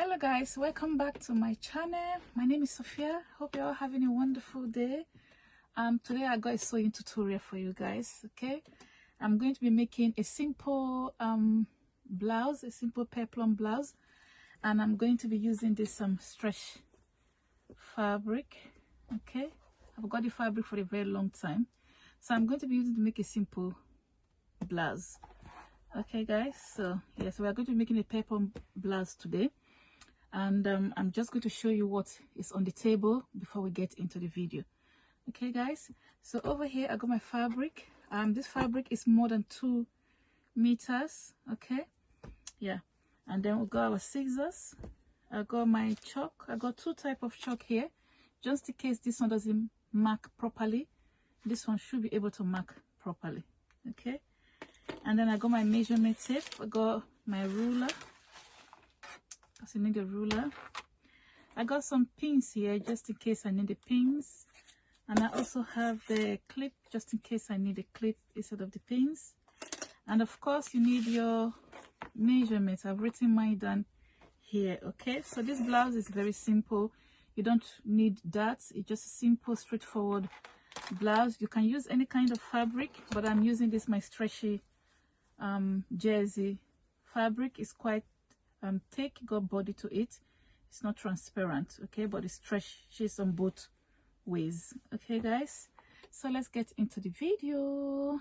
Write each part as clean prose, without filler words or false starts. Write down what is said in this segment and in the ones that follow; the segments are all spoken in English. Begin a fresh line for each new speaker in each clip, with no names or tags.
Hello guys, welcome back to my channel. My name is Sophia. Hope you're all having a wonderful day. Today I got a sewing tutorial for you guys. Okay, I'm going to be making a simple blouse, a simple peplum blouse, and I'm going to be using this stretch fabric. Okay, I've got the fabric for a very long time, so I'm going to be using it to make a simple blouse. Okay guys, so yes, we are going to be making a peplum blouse today, and I'm just going to show you what is on the table before we get into the video. Okay guys, so over here I got my fabric. This fabric is more than 2 meters. Okay, yeah, and then we got our scissors. I got my chalk. I got 2 types of chalk here, just in case this one doesn't mark properly. This one should be able to mark properly. Okay, and then I got my measurement tape. I got my ruler, because I need a ruler. I got some pins here just in case I need the pins, and I also have the clip just in case I need a clip instead of the pins. And of course you need your measurements. I've written mine down here. Okay, so this blouse is very simple. You don't need that. It's just a simple, straightforward blouse. You can use any kind of fabric, but I'm using this my stretchy jersey fabric. Is quite thick, got body to it. It's not transparent, okay, but it stretches on both ways. Okay guys, so let's get into the video.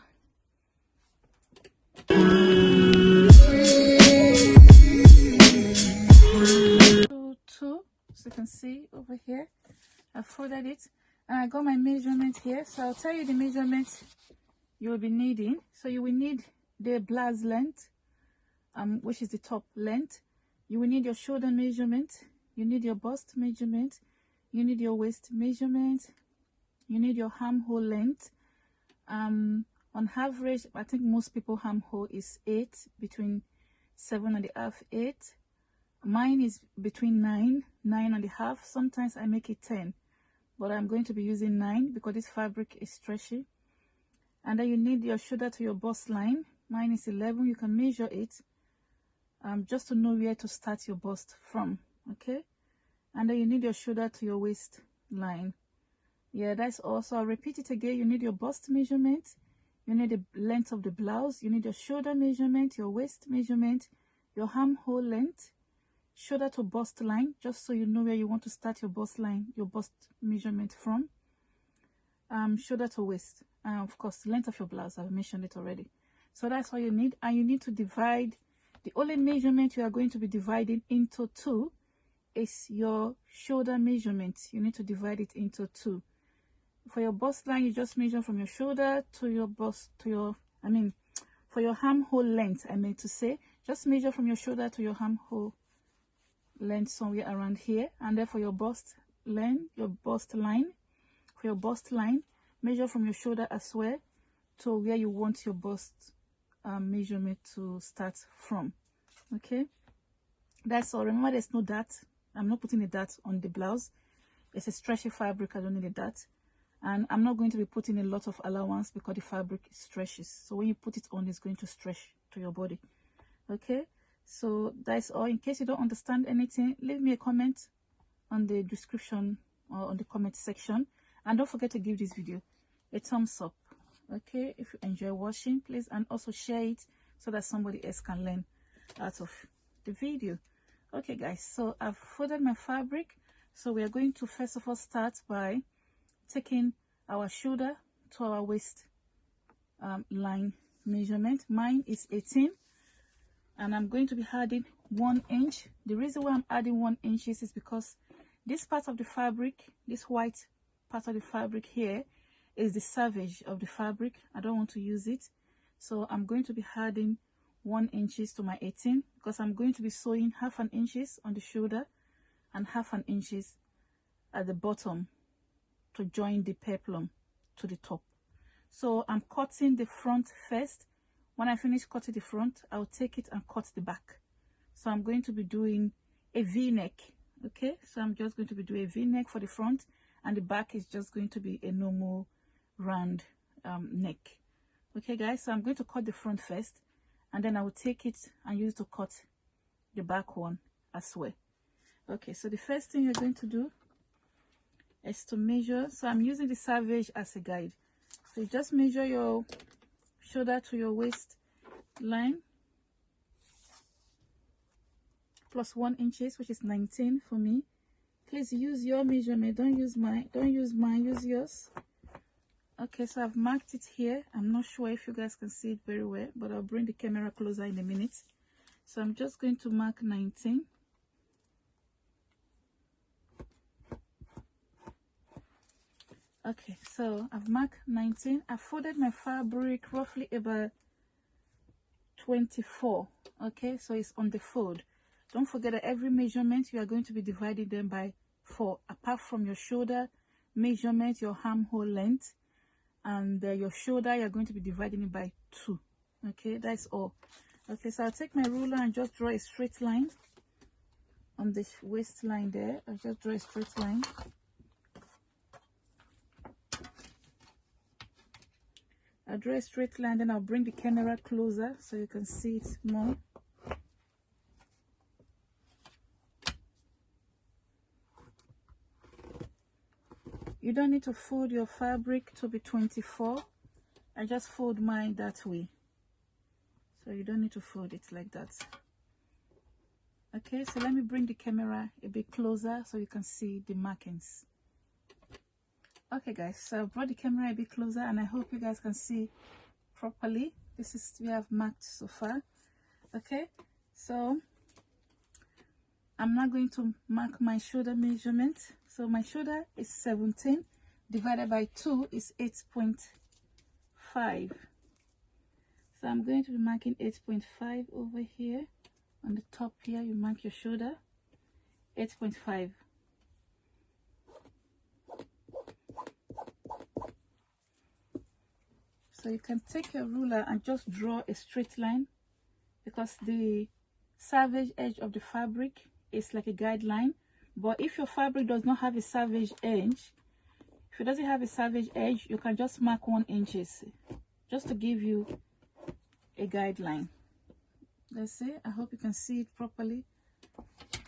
Two, so you can see over here I folded it, and I got my measurement here. So I'll tell you the measurement you will be needing. So you will need the blouse length, which is the top length. You will need your shoulder measurement, you need your bust measurement, you need your waist measurement, you need your armhole length. On average, I think most people armhole is 8, between 7.5, 8. Mine is between 9, 9.5. Sometimes I make it 10, but I'm going to be using 9 because this fabric is stretchy. And then you need your shoulder to your bust line. Mine is 11. You can measure it just to know where to start your bust from. Okay, and then you need your shoulder to your waist line. Yeah, that's also, I'll repeat it again. You need your bust measurement, you need the length of the blouse, you need your shoulder measurement, your waist measurement, your armhole length, shoulder to bust line, just so you know where you want to start your bust line, your bust measurement from, shoulder to waist, and of course the length of your blouse. I've mentioned it already. So that's all you need. And you need to divide. The only measurement you are going to be dividing into 2 is your shoulder measurement. You need to divide it into 2. For your bust line, you just measure from your shoulder to your bust, to your, for your armhole length, I meant to say, just measure from your shoulder to your armhole length, somewhere around here. And then for your bust line, for your bust line, measure from your shoulder as well to where you want your bust measurement to start from. Okay, that's all. Remember, there's no dart. I'm not putting a dart on the blouse. It's a stretchy fabric. I don't need a dart, and I'm not going to be putting a lot of allowance because the fabric stretches. So when you put it on, it's going to stretch to your body. Okay, so that's all. In case you don't understand anything, leave me a comment on the description or on the comment section, and don't forget to give this video a thumbs up. Okay, if you enjoy watching, please, and also share it so that somebody else can learn out of the video. Okay guys, so I've folded my fabric. So we are going to first of all start by taking our shoulder to our waist line measurement. Mine is 18, and I'm going to be adding 1 inch. The reason why I'm adding 1 inch is because this part of the fabric, this white part of the fabric here, is the savage of the fabric. I don't want to use it, so I'm going to be adding 1 inch to my 18, because I'm going to be sewing 1/2 inch on the shoulder and 1/2 inch at the bottom to join the peplum to the top. So I'm cutting the front first. When I finish cutting the front, I'll take it and cut the back. So I'm going to be doing a V-neck. Okay, so I'm just going to be doing a V-neck for the front, and the back is just going to be a normal round neck. Okay guys, so I'm going to cut the front first, and then I will take it and use it to cut the back one as well. Okay, so the first thing you're going to do is to measure. So I'm using the Savage as a guide. So you just measure your shoulder to your waist line plus 1 inches, which is 19 for me. Please use your measurement, don't use mine, use yours. Okay, so I've marked it here. I'm not sure if you guys can see it very well, but I'll bring the camera closer in a minute. So I'm just going to mark 19. Okay, so I've marked 19. I folded my fabric roughly about 24. Okay, so it's on the fold. Don't forget that every measurement you are going to be dividing them by 4, apart from your shoulder measurement, your armhole length, and your shoulder, you're going to be dividing it by 2. Okay, that's all. Okay, so I'll take my ruler and just draw a straight line on the waistline there. I'll just draw a straight line. I'll draw a straight line, then I'll bring the camera closer so you can see it more. You don't need to fold your fabric to be 24. I just fold mine that way. So you don't need to fold it like that. Okay, so let me bring the camera a bit closer so you can see the markings. Okay guys, so I brought the camera a bit closer and I hope you guys can see properly. This is we have marked so far. Okay, so I'm now going to mark my shoulder measurement. So my shoulder is 17 divided by 2 is 8.5. So I'm going to be marking 8.5 over here. On the top here, you mark your shoulder, 8.5. So you can take your ruler and just draw a straight line, because the Savage edge of the fabric is like a guideline. But if your fabric does not have a Savage edge, if it doesn't have a Savage edge, you can just mark 1 inch just to give you a guideline. Let's see, I hope you can see it properly.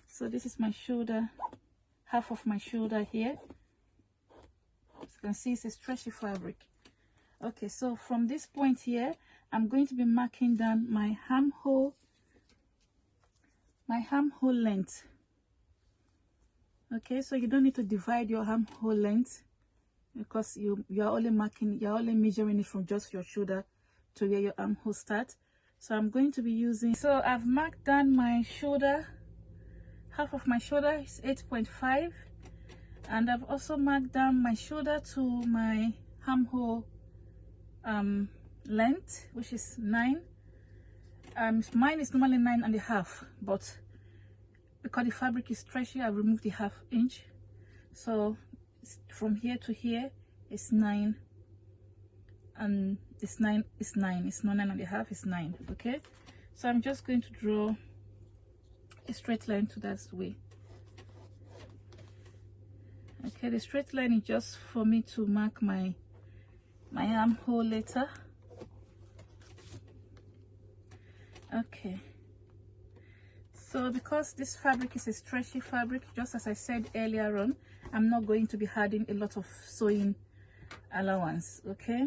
So this is my shoulder, half of my shoulder here. As you can see, it's a stretchy fabric. Okay, so from this point here, I'm going to be marking down my armhole length. Okay, so you don't need to divide your armhole length, because you're only measuring it from just your shoulder to where your armhole starts. So I'm going to be using, so I've marked down my shoulder, half of my shoulder is 8.5, and I've also marked down my shoulder to my armhole length, which is 9. Mine is normally 9.5, but because the fabric is stretchy, I've removed the ½ inch. So from here to here is 9, and it's 9, it's not 9.5, it's 9. Okay, so I'm just going to draw a straight line to that way. Okay, the straight line is just for me to mark my armhole later. Okay, so because this fabric is a stretchy fabric, just as I said earlier on, I'm not going to be adding a lot of sewing allowance. Okay,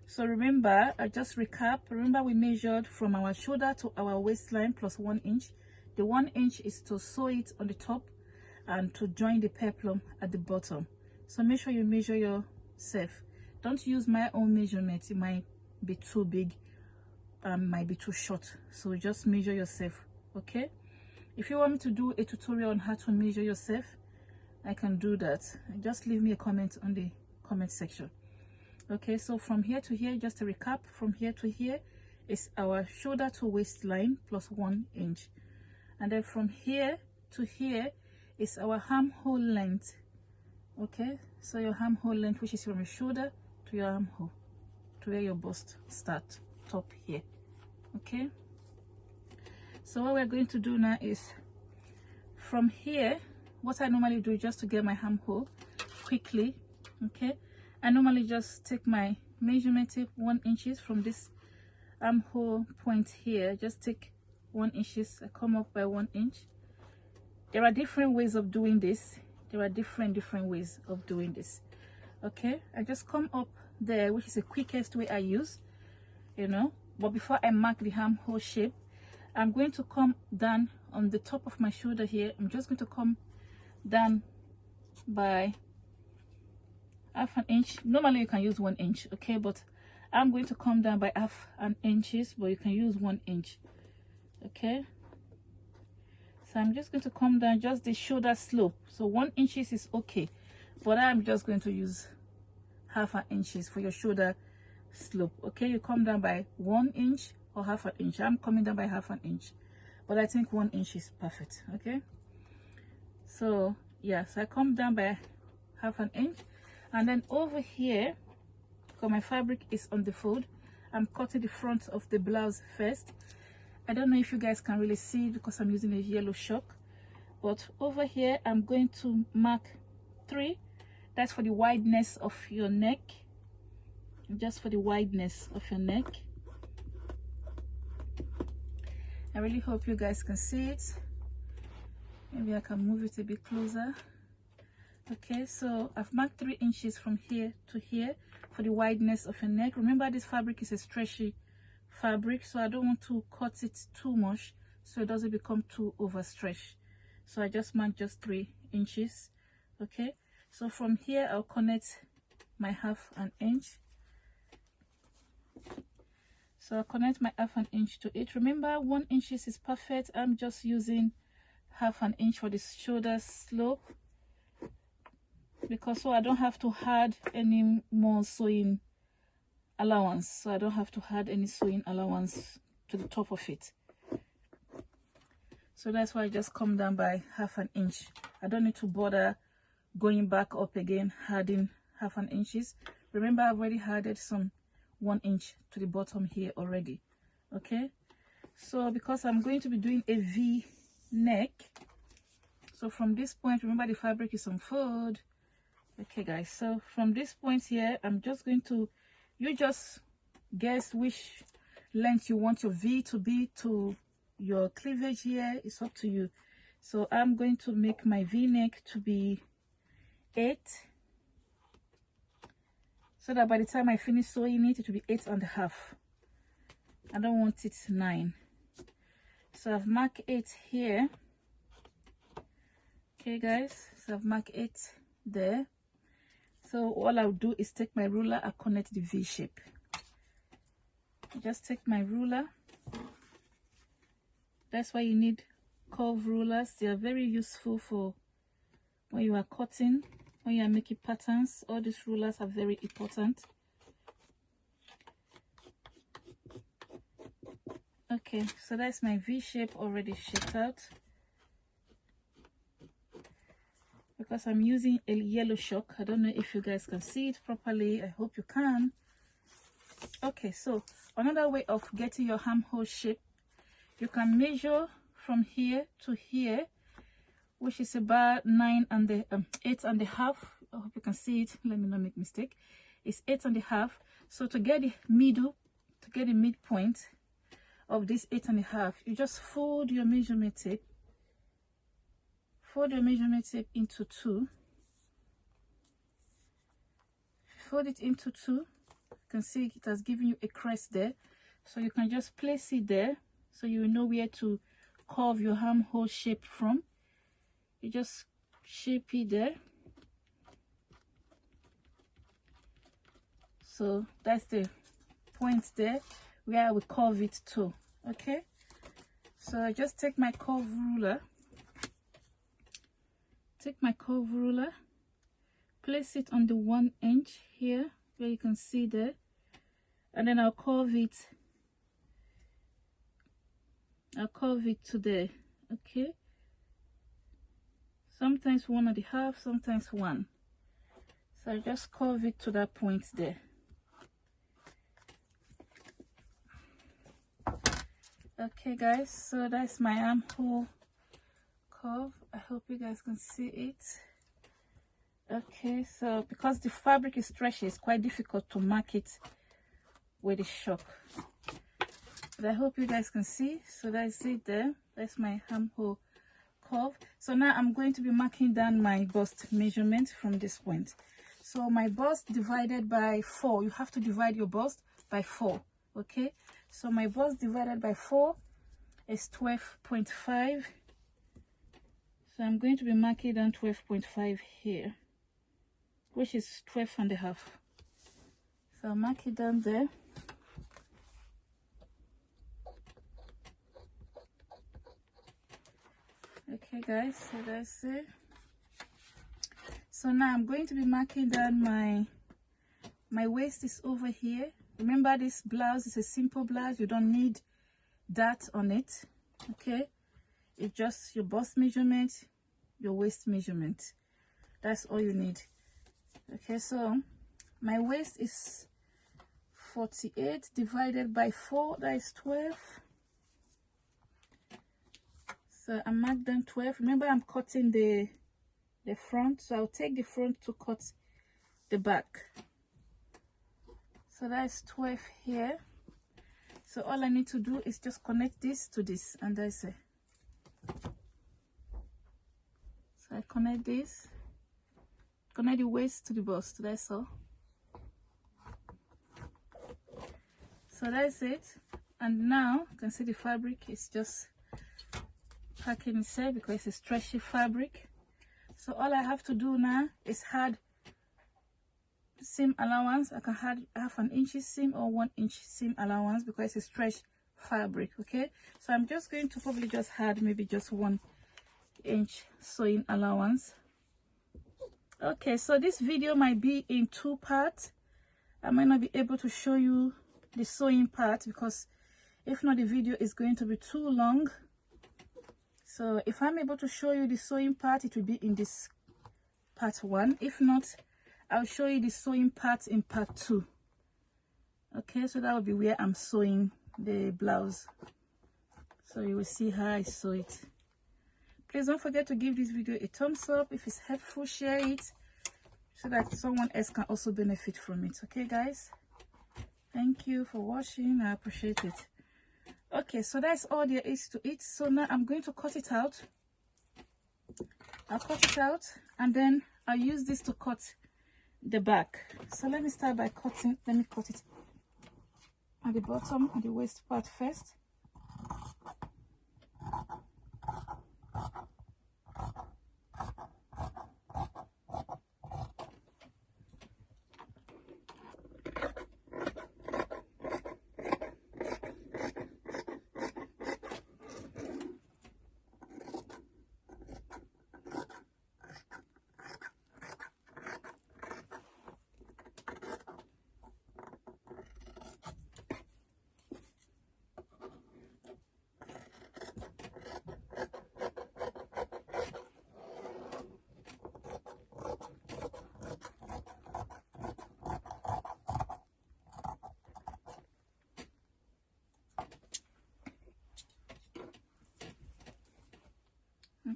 so remember, I just recap, remember we measured from our shoulder to our waistline plus 1 inch. The 1 inch is to sew it on the top and to join the peplum at the bottom. So make sure you measure yourself. Don't use my own measurement, it might be too big, might be too short. So just measure yourself. Okay, if you want me to do a tutorial on how to measure yourself, I can do that. Just leave me a comment on the comment section. Okay, so from here to here, just a recap, from here to here is our shoulder to waistline plus 1 inch, and then from here to here is our armhole length. Okay, so your armhole length, which is from your shoulder to your armhole, to where your bust starts, top here. Okay, so what we're going to do now is, from here, what I normally do just to get my armhole quickly, okay, I normally just take my measurement tape 1 inch from this armhole point here. Just take 1 inch, I come up by 1 inch, there are different ways of doing this. There are different ways of doing this. Okay, I just come up there, which is the quickest way I use, you know. But before I mark the armhole shape, I'm going to come down on the top of my shoulder here. I'm just going to come down by half an inch. Normally you can use 1 inch, okay, but I'm going to come down by half an inches, but you can use 1 inch. Okay, so I'm just going to come down just the shoulder slope. So 1 inch is okay, but I'm just going to use half an inches for your shoulder slope. Okay, you come down by 1 inch or half an inch. I'm coming down by half an inch, but I think 1 inch is perfect. Okay, so yeah, so I come down by half an inch, and then over here, because my fabric is on the fold, I'm cutting the front of the blouse first. I don't know if you guys can really see it because I'm using a yellow chalk, but over here I'm going to mark 3. That's for the wideness of your neck, just for the wideness of your neck. I really hope you guys can see it. Maybe I can move it a bit closer. Okay, so I've marked 3 inches from here to here for the wideness of your neck. Remember, this fabric is a stretchy fabric, so I don't want to cut it too much so it doesn't become too overstretched. So I just marked just 3 inches. Okay, so from here I'll connect my half an inch. So I'll connect my half an inch to it. Remember, 1 inch is perfect. I'm just using half an inch for the shoulder slope, because so I don't have to add any more sewing allowance. So I don't have to add any sewing allowance to the top of it. So that's why I just come down by half an inch. I don't need to bother going back up again, adding half an inches. Remember, I've already added some 1 inch to the bottom here already. Okay, so because I'm going to be doing a V neck, so from this point, remember the fabric is on fold. Okay guys, so from this point here, I'm just going to, you just guess which length you want your V to be to your cleavage here. It's up to you. So I'm going to make my V neck to be 8, so that by the time I finish sewing it, it will be 8.5. I don't want it 9. So I've marked 8 here. Okay guys, so I've marked 8 there. So all I'll do is take my ruler and connect the V shape. Just take my ruler. That's why you need curve rulers. They are very useful for when you are cutting, when you are making patterns. All these rulers are very important. Okay, so that's my V shape already shaped out. Because I'm using a yellow chalk, I don't know if you guys can see it properly. I hope you can. Okay, so another way of getting your armhole shape, you can measure from here to here, which is about 8.5. I hope you can see it. Let me not make mistake. It's 8.5. So to get the middle, to get the midpoint of this 8.5, you just fold your measurement tape. Fold your measurement tape into 2. Fold it into 2. You can see it has given you a crest there, so you can just place it there, so you will know where to curve your armhole shape from. You just shape it there. So that's the point there where I will curve it to. Okay, so I just take my curve ruler. Take my curve ruler, place it on the 1 inch here where you can see there, and then I'll curve it to there. Okay, sometimes 1.5, sometimes 1. So I just curve it to that point there. Okay guys, so that's my armhole curve. I hope you guys can see it. Okay, so because the fabric is stretchy, it's quite difficult to mark it with the chalk, but I hope you guys can see. So that's it there. That's my armhole curve. So now I'm going to be marking down my bust measurement from this point. So my bust divided by 4, you have to divide your bust by 4. Okay, so my bust divided by 4 is 12.5. So I'm going to be marking down 12.5 here, which is 12.5. So I'll mark it down there. Okay guys, so that's it. So now I'm going to be marking down my waist is over here. Remember, this blouse is a simple blouse, you don't need that on it. Okay, it's just your bust measurement, your waist measurement, that's all you need. Okay, so my waist is 48 divided by 4, that is 12. So I marked down 12. Remember, I'm cutting the front, so I'll take the front to cut the back. So that's 12 here. So all I need to do is just connect this to this, and that's it. So I connect this, connect the waist to the bust, that's all. So that's it. And now you can see the fabric is just packing itself because it's a stretchy fabric. So all I have to do now is add seam allowance. I can add half an inch seam or 1 inch seam allowance because it's a stretch fabric. Okay, so I'm just going to probably just add maybe just 1 inch sewing allowance. Okay, so this video might be in 2 parts. I might not be able to show you the sewing part because if not, the video is going to be too long. So if I'm able to show you the sewing part, it will be in this part 1. If not, I'll show you the sewing part in part 2. Okay, so that will be where I'm sewing the blouse. So you will see how I sew it. Please don't forget to give this video a thumbs up. If it's helpful, share it so that someone else can also benefit from it. Okay guys, thank you for watching. I appreciate it. Okay, so that's all there is to it. So now I'm going to cut it out. I'll cut it out and then I'll use this to cut the back. So let me start by cutting. Let me cut it at the bottom, at the waist part first.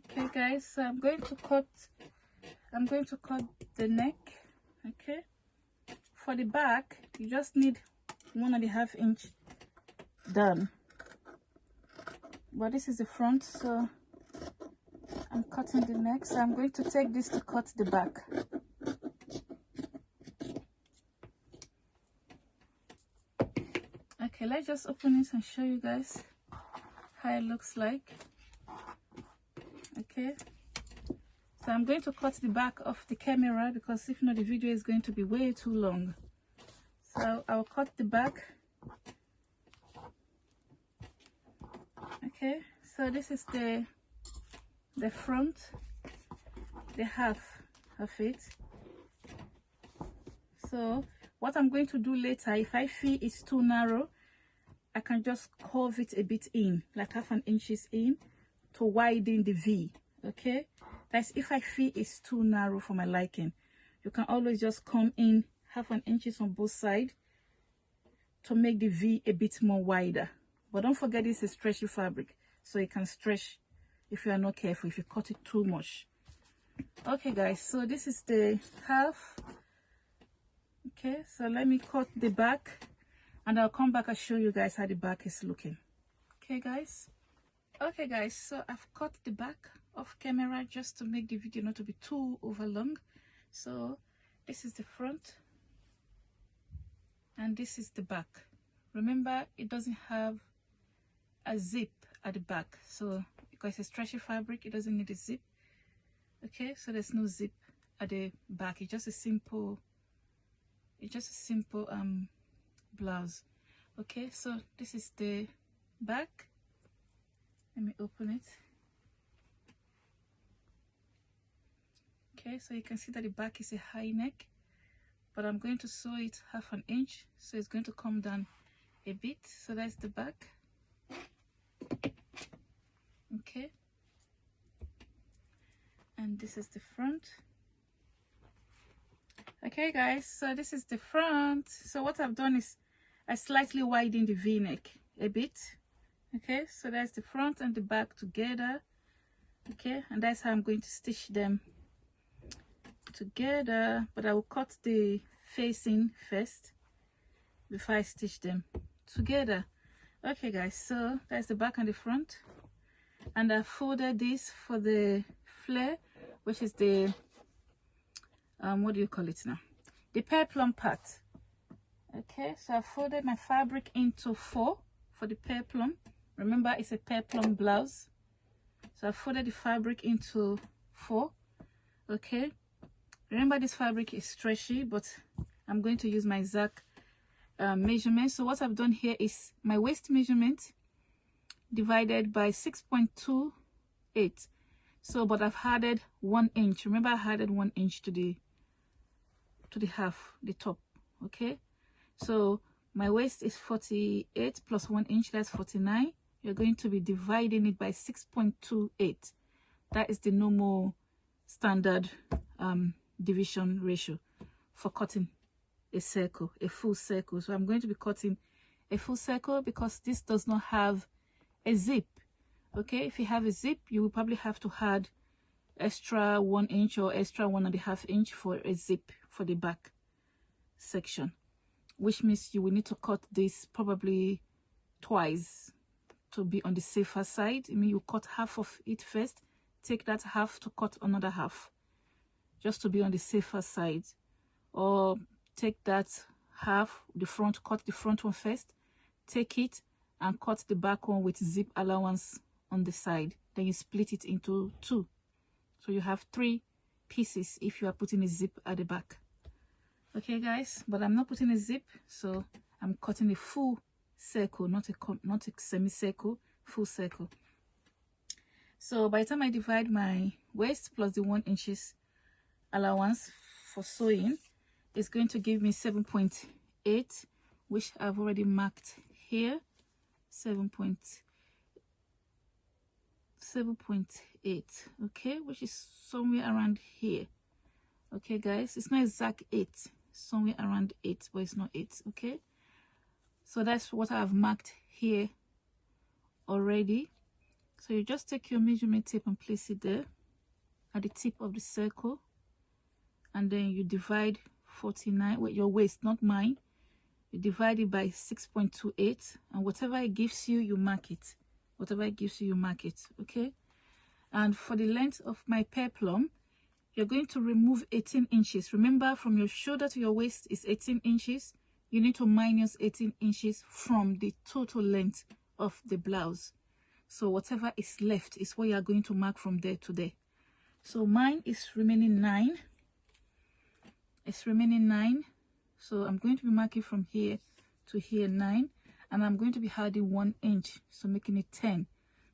Okay guys, so I'm going to cut the neck. Okay, for the back you just need 1.5 inch done, but this is the front, so I'm cutting the neck. So I'm going to take this to cut the back. Okay, let's just open it and show you guys how it looks like. Okay, so I'm going to cut the back of the camera because if not, the video is going to be way too long. So I'll cut the back. Okay, so this is the front, the half of it. So what I'm going to do later, if I feel it's too narrow, I can just curve it a bit in, like half an inch in, to widen the V. Okay, that's if I feel it's too narrow for my liking. You can always just come in half an inch on both sides to make the V a bit more wider. But don't forget, this is stretchy fabric, so it can stretch if you are not careful, if you cut it too much. Okay guys, so this is the half. Okay, so let me cut the back and I'll come back and show you guys how the back is looking. Okay guys, Okay guys, so I've cut the back off camera just to make the video not to be too over long. So this is the front and this is the back. Remember, it doesn't have a zip at the back, so because it's a stretchy fabric, it doesn't need a zip. Okay, so there's no zip at the back. It's just a simple blouse. Okay, so this is the back. Let me open it. Okay, so you can see that the back is a high neck, but I'm going to sew it 1/2 inch, so it's going to come down a bit. So that's the back. Okay, and this is the front. Okay guys, so this is the front. So what I've done is I slightly widened the v-neck a bit. Okay, so that's the front and the back together. Okay, and that's how I'm going to stitch them together, but I will cut the facing first before I stitch them together. Okay guys, so that's the back and the front, and I folded this for the flare, which is the what do you call it now, the peplum part. Okay, so I folded my fabric into 4 for the peplum. Remember, it's a peplum blouse, so I folded the fabric into 4. Okay, remember this fabric is stretchy, but I'm going to use my exact measurement. So what I've done here is my waist measurement divided by 6.28. So but I've added 1 inch. Remember, I added 1 inch to the half, the top. Okay, so my waist is 48 plus 1 inch, that's 49. You're going to be dividing it by 6.28. That is the normal standard division ratio for cutting a circle, a full circle. So I'm going to be cutting a full circle because this does not have a zip. Okay, if you have a zip, you will probably have to add extra 1 inch or extra 1.5 inch for a zip for the back section, which means you will need to cut this probably twice to be on the safer side. I mean, you cut half of it first, take that half to cut another half, just to be on the safer side, or take that half, the front, cut the front one first, take it and cut the back one with zip allowance on the side, then you split it into 2, so you have 3 pieces if you are putting a zip at the back. Okay guys, but I'm not putting a zip, so I'm cutting a full circle, not a semicircle, full circle. So by the time I divide my waist plus the 1 inches allowance for sewing, it's going to give me 7.8, which I've already marked here. 7.8, okay, which is somewhere around here. Okay guys, it's not exact 8, somewhere around 8, but it's not 8. Okay, so that's what I've marked here already. So you just take your measurement tape and place it there at the tip of the circle, and then you divide 49 with your waist, not mine. You divide it by 6.28, and whatever it gives you, you mark it. Whatever it gives you, you mark it. Okay, and for the length of my peplum, you're going to remove 18 inches. Remember, from your shoulder to your waist is 18 inches. You need to minus 18 inches from the total length of the blouse. So whatever is left is what you are going to mark from there to there. So mine is remaining 9. It's remaining 9. So I'm going to be marking from here to here 9. And I'm going to be adding 1 inch, so making it 10.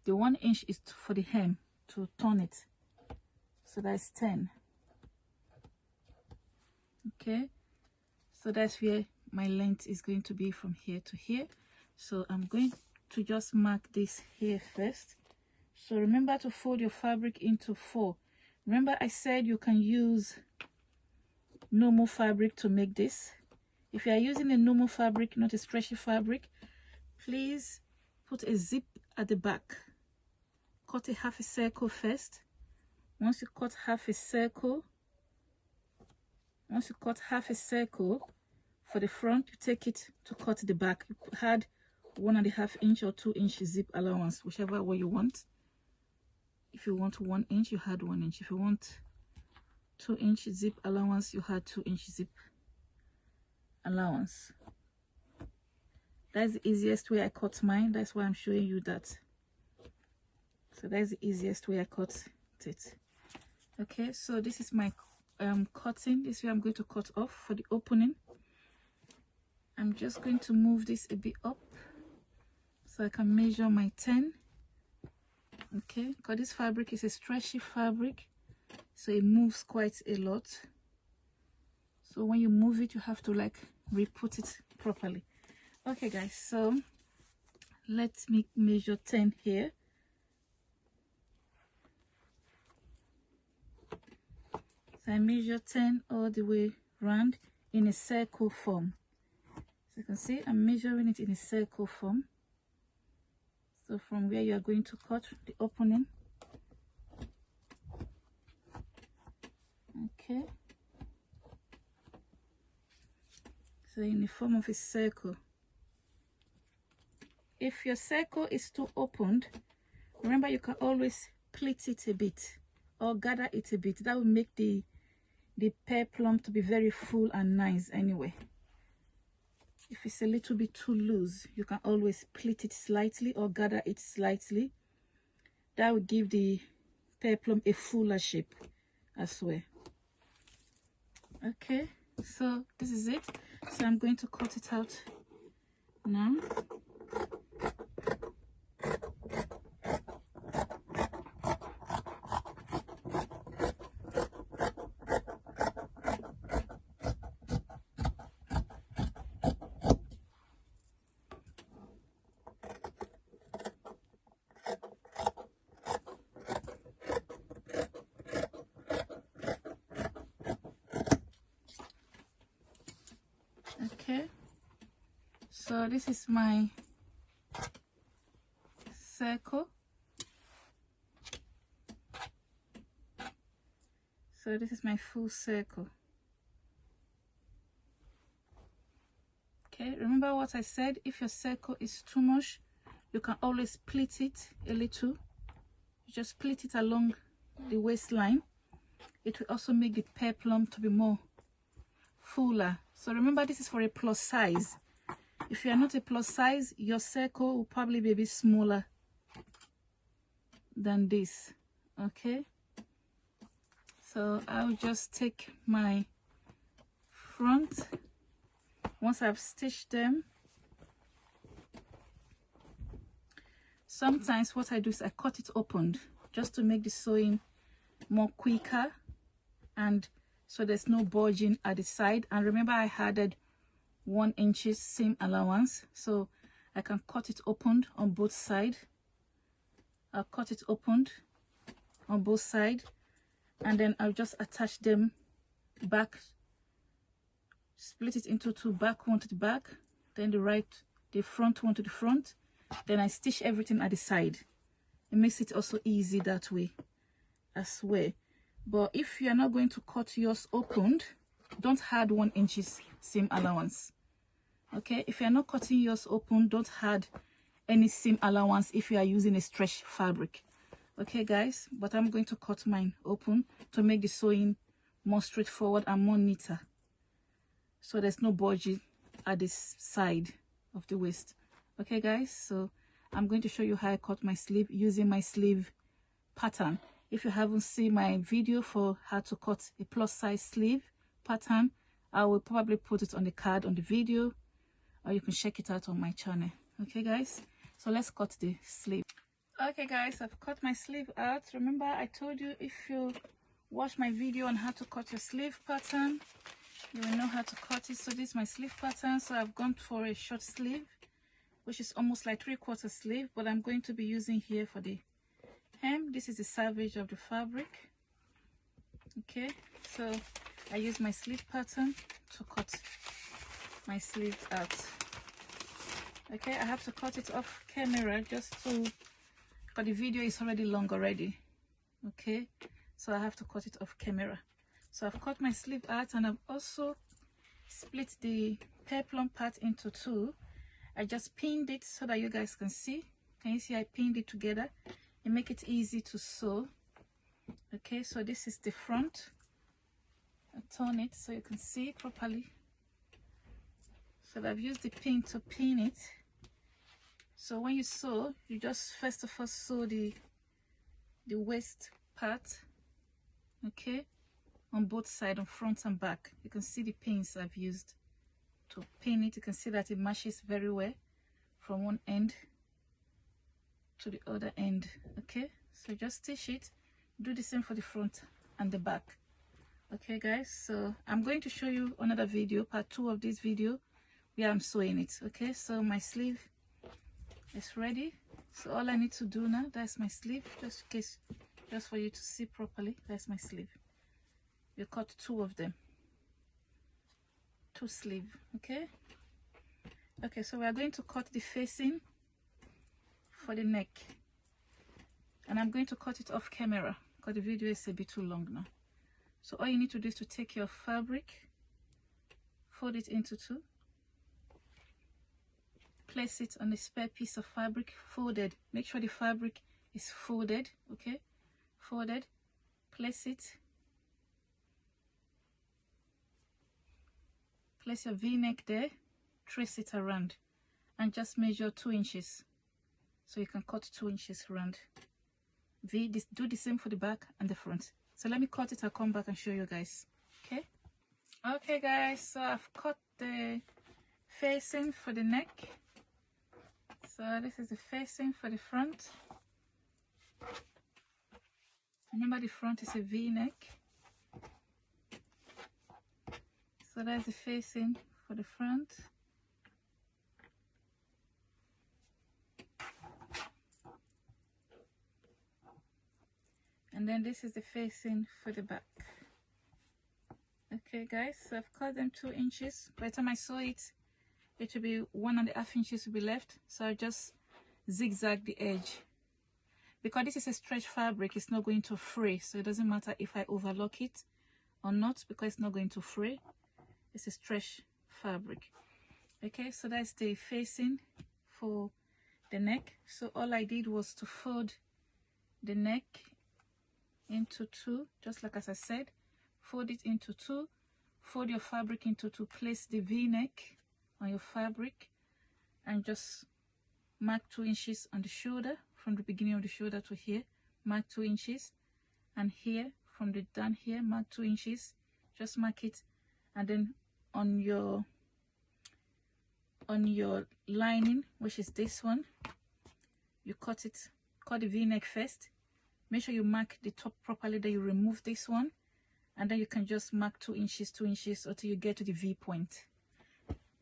The 1 inch is for the hem, to turn it. So that's 10. Okay, so that's where my length is going to be from here to here. So I'm going to just mark this here first. So remember to fold your fabric into 4. Remember I said you can use normal fabric to make this. If you are using a normal fabric, not a stretchy fabric, please put a zip at the back. Cut a half a circle first. Once you cut half a circle, for the front, you take it to cut the back. You add 1.5 inch or 2 inch zip allowance, whichever way you want. If you want 1 inch, you had 1 inch. If you want 2 inch zip allowance, you had 2 inch zip allowance. That's the easiest way I cut mine. That's why I'm showing you that. So that's the easiest way I cut it. Okay, so this is my cutting. This way I'm going to cut off for the opening. I'm just going to move this a bit up so I can measure my 10. Okay, because this fabric is a stretchy fabric, so it moves quite a lot. So when you move it, you have to like re-put it properly. Okay guys, so let me measure 10 here. So I measure 10 all the way round in a circle form. So you can see I'm measuring it in a circle form. So from where you are going to cut the opening. Okay. So in the form of a circle. If your circle is too opened, remember you can always pleat it a bit or gather it a bit. That will make the peplum to be very full and nice anyway. If it's a little bit too loose, you can always pleat it slightly or gather it slightly. That will give the peplum a fuller shape as well. Okay, so this is it. So I'm going to cut it out now. Okay, so this is my circle. So this is my full circle. Okay, remember what I said, if your circle is too much, you can always pleat it a little. You just pleat it along the waistline. It will also make the peplum to be more fuller. So remember, this is for a plus size. If you are not a plus size, your circle will probably be a bit smaller than this. Okay, so I'll just take my front. Once I've stitched them, sometimes what I do is I cut it open just to make the sewing more quicker, and so there's no bulging at the side. And remember, I added 1 inch seam allowance, so I can cut it open on both sides. I'll cut it open on both sides, and then I'll just attach them back, split it into two, back one to the back, then the front one to the front. Then I stitch everything at the side. It makes it also easy that way as well. But if you are not going to cut yours opened, don't add 1 inch seam allowance. Okay, if you are not cutting yours open, don't add any seam allowance if you are using a stretch fabric. Okay guys, but I'm going to cut mine open to make the sewing more straightforward and more neater, so there's no bulging at this side of the waist. Okay guys, so I'm going to show you how I cut my sleeve using my sleeve pattern. If you haven't seen my video for how to cut a plus size sleeve pattern, I will probably put it on the card on the video, or you can check it out on my channel. Okay guys, so let's cut the sleeve. Okay guys, I've cut my sleeve out. Remember, I told you if you watch my video on how to cut your sleeve pattern, you will know how to cut it. So this is my sleeve pattern. So I've gone for a short sleeve, which is almost like 3/4 sleeve, but I'm going to be using here for the hem. This is the selvage of the fabric. Okay, so I use my sleeve pattern to cut my sleeve out. Okay, I have to cut it off camera just to, because the video is already long already. Okay, so I have to cut it off camera. So I've cut my sleeve out, and I've also split the peplum part into two. I just pinned it so that you guys can see. Can you see I pinned it together and make it easy to sew? Okay, so this is the front. I turn it so you can see it properly. So I've used the pin to pin it. So when you sew, you just first of all sew the waist part, okay, on both sides, on front and back. You can see the pins I've used to pin it. You can see that it matches very well from one end to the other end. Okay, so just stitch it. Do the same for the front and the back. Okay guys, so I'm going to show you another video, part 2 of this video, where I'm sewing it. Okay, so my sleeve is ready. So all I need to do now, that's my sleeve, just in case, just for you to see properly. That's my sleeve. You cut 2 of them, 2 sleeve. Okay, so we are going to cut the facing for the neck, and I'm going to cut it off camera because the video is a bit too long now. So all you need to do is to take your fabric, fold it into 2, place it on a spare piece of fabric, folded. Make sure the fabric is folded. Okay, folded. Place it. Place your V-neck there, trace it around, and just measure 2 inches. So you can cut 2 inches around. Do the same for the back and the front. So let me cut it. I'll come back and show you guys. Okay guys, so I've cut the facing for the neck. So this is the facing for the front. Remember, the front is a V-neck. So that's the facing for the front. And then this is the facing for the back. Okay guys, so I've cut them 2 inches. By the time I sew it, it will be 1.5 inches will be left. So I just zigzag the edge. Because this is a stretch fabric, it's not going to fray. So it doesn't matter if I overlock it or not, because it's not going to fray. It's a stretch fabric. Okay, so that's the facing for the neck. So all I did was to fold the neck into 2, just like as I said. Fold it into 2, fold your fabric into 2, place the V-neck on your fabric, and just mark 2 inches on the shoulder, from the beginning of the shoulder to here, mark 2 inches, and here from the down here, mark 2 inches. Just mark it, and then on your lining, which is this one, you cut the V-neck first. Make sure you mark the top properly, then you remove this one, and then you can just mark 2 inches until you get to the V point.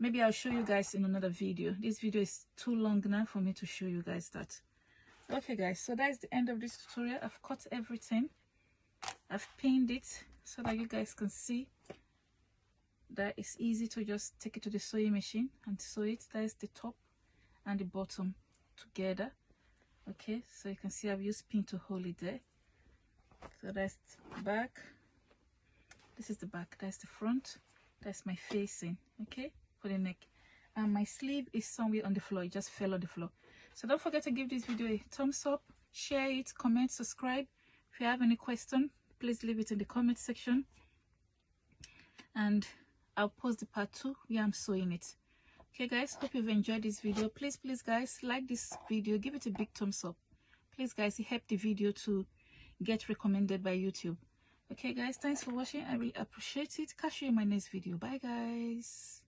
Maybe I'll show you guys in another video. This video is too long now for me to show you guys that. Okay guys, so that's the end of this tutorial. I've cut everything. I've pinned it so that you guys can see that it's easy to just take it to the sewing machine and sew it. That is the top and the bottom together. Okay, so you can see I've used pin to hold it there. So that's the back. This is the back. That's the front. That's my facing. Okay, for the neck. And my sleeve is somewhere on the floor. It just fell on the floor. So don't forget to give this video a thumbs up, share it, comment, subscribe. If you have any question, please leave it in the comment section, and I'll post the part 2 where I'm sewing it. Okay guys, hope you've enjoyed this video. Please guys, like this video, give it a big thumbs up. Please guys, it helped the video to get recommended by YouTube. Okay guys, thanks for watching. I really appreciate it. Catch you in my next video. Bye guys.